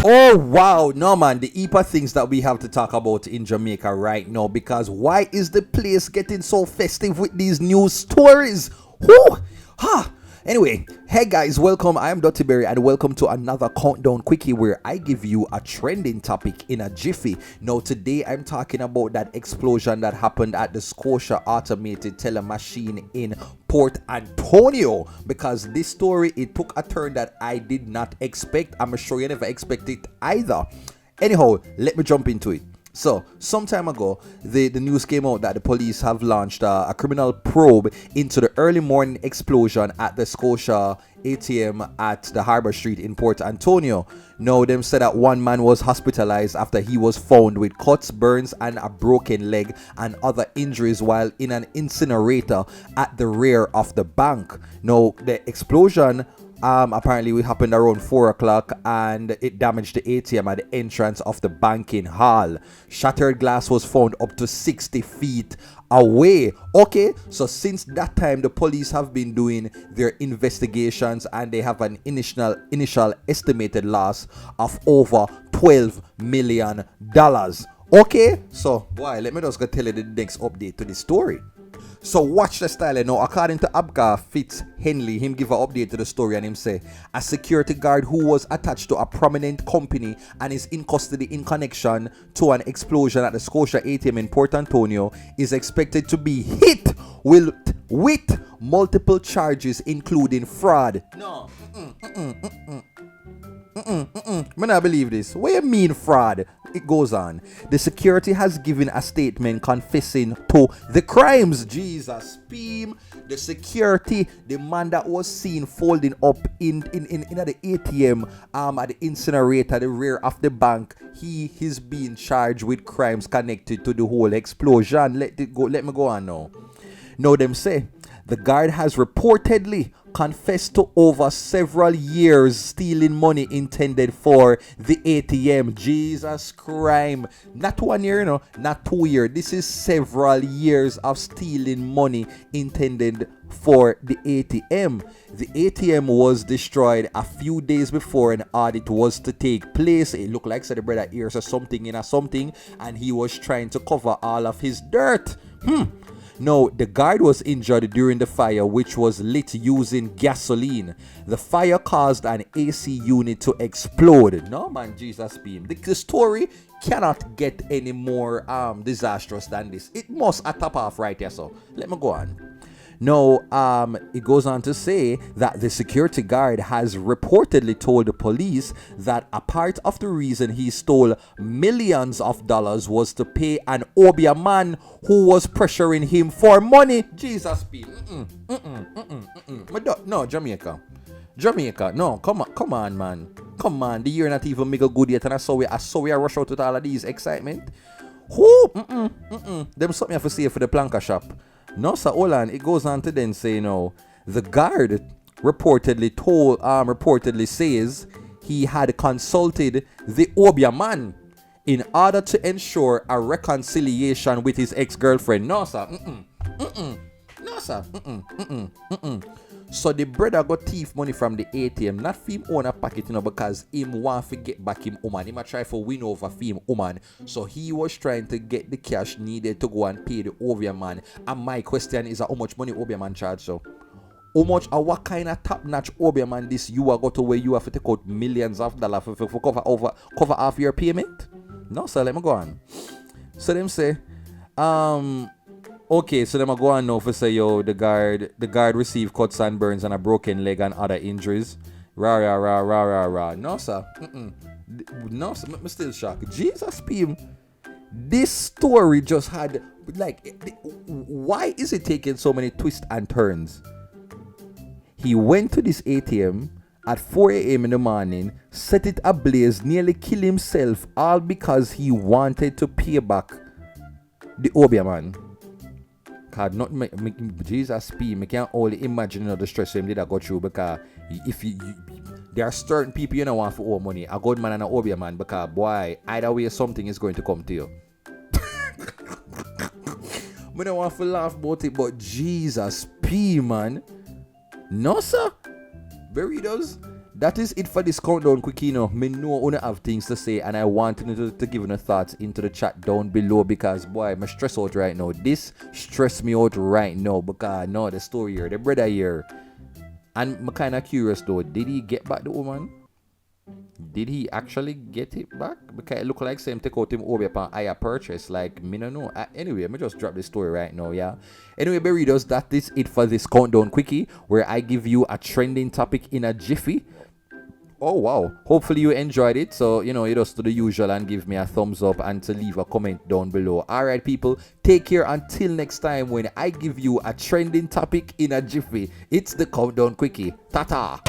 Oh wow, no man, the heap of things that we have to talk about in Jamaica right now, because why is the place getting so festive with these news stories? Whoo! Ha! Anyway, hey guys, welcome. I am Duttyberry and welcome to another countdown quickie where I give you a trending topic in a jiffy. Now today I'm talking about that explosion that happened at the Scotia Automated Teller Machine in Port Antonio, because this story, it took a turn that I did not expect. I'm sure you never expected it either. Anyhow, let me jump into it. So, some time ago, the news came out that the police have launched a criminal probe into the early morning explosion at the Scotia ATM at the Harbour Street in Port Antonio. Now, them said that one man was hospitalized after he was found with cuts, burns, and a broken leg and other injuries while in an incinerator at the rear of the bank. Now, the explosion apparently it happened around 4 o'clock and it damaged the ATM at the entrance of the banking hall. Shattered glass was found up to 60 feet away. Okay, so since that time the police have been doing their investigations and they have an initial estimated loss of over $12 million. Okay, so boy, let me just go tell you the next update to the story. So watch the style now. According to Abka Fitz Henley, him give an update to the story and him say a security guard who was attached to a prominent company and is in custody in connection to an explosion at the Scotia ATM in Port Antonio is expected to be hit with multiple charges including fraud. No. I not believe this. What you mean fraud? It goes on. The security has given a statement confessing to the crimes. Jesus, beam. The security, the man that was seen folding up in the ATM at the incinerator, the rear of the bank, he is being charged with crimes connected to the whole explosion. Let me go on now. Now them say the guard has reportedly confessed to over several years stealing money intended for the ATM. Jesus crime. Not 1 year, not 2 years. This is several years of stealing money intended for the ATM. The ATM was destroyed a few days before an audit was to take place. It looked like the brother ears or something in a something, and he was trying to cover all of his dirt. No, the guard was injured during the fire, which was lit using gasoline. The fire caused an AC unit to explode. No man, Jesus beam. The story cannot get any more disastrous than this. It must top off right here. So let me go on. No, it goes on to say that the security guard has reportedly told the police that a part of the reason he stole millions of dollars was to pay an Obeah man who was pressuring him for money. Jesus, be. No, Jamaica, no, come on, man. Come on, the year not even make a good yet, and I saw we rush out with all of these excitement. Who? Them something I have to say for the planka shop. No, sir, hold on. It goes on to then say, the guard reportedly says he had consulted the Obeah man in order to ensure a reconciliation with his ex-girlfriend. No, sir. No, sir. So the brother got thief money from the ATM, not for him own a packet, because him want to get back him woman. Him a try for win over for him woman. So he was trying to get the cash needed to go and pay the Obeah man. And my question is, how much money Obeah man charge? So how much or what kind of top-notch Obeah man this you are got to where you have to take out millions of dollars for cover half your payment? No, sir, let me go on. So them say, okay, so them I go on now for say, the guard received cuts and burns and a broken leg and other injuries. Rah. No, sir. No, sir. I'm still shocked. Jesus, PM. This story just had, why is it taking so many twists and turns? He went to this ATM at 4 a.m. in the morning, set it ablaze, nearly killed himself, all because he wanted to pay back the Obeah man. Not Jesus P. I can't only imagine the stress him did I go through, because if you there are certain people you don't want for owe money, a good man and an Obeah man, because boy, either way something is going to come to you. I don't want to laugh about it, but Jesus P, man. No, sir. Burritos. that is it for this countdown, Quickie. Me know I have things to say, and I want you to give your thoughts into the chat down below, because boy, I'm stressed out right now. This stress me out right now because no, the story here, the brother here, and I'm kind of curious though. Did he get back the woman? Did he actually get it back? Because it look like same take out him over upon higher purchase. Like, me no know. Anyway, me just drop the story right now, yeah. Anyway, Berrydos, that is it for this countdown Quickie, where I give you a trending topic in a jiffy. Oh wow, hopefully you enjoyed it. So you just do the usual and give me a thumbs up and to leave a comment down below. Alright people, take care until next time when I give you a trending topic in a jiffy. It's the countdown Quickie. Ta-ta.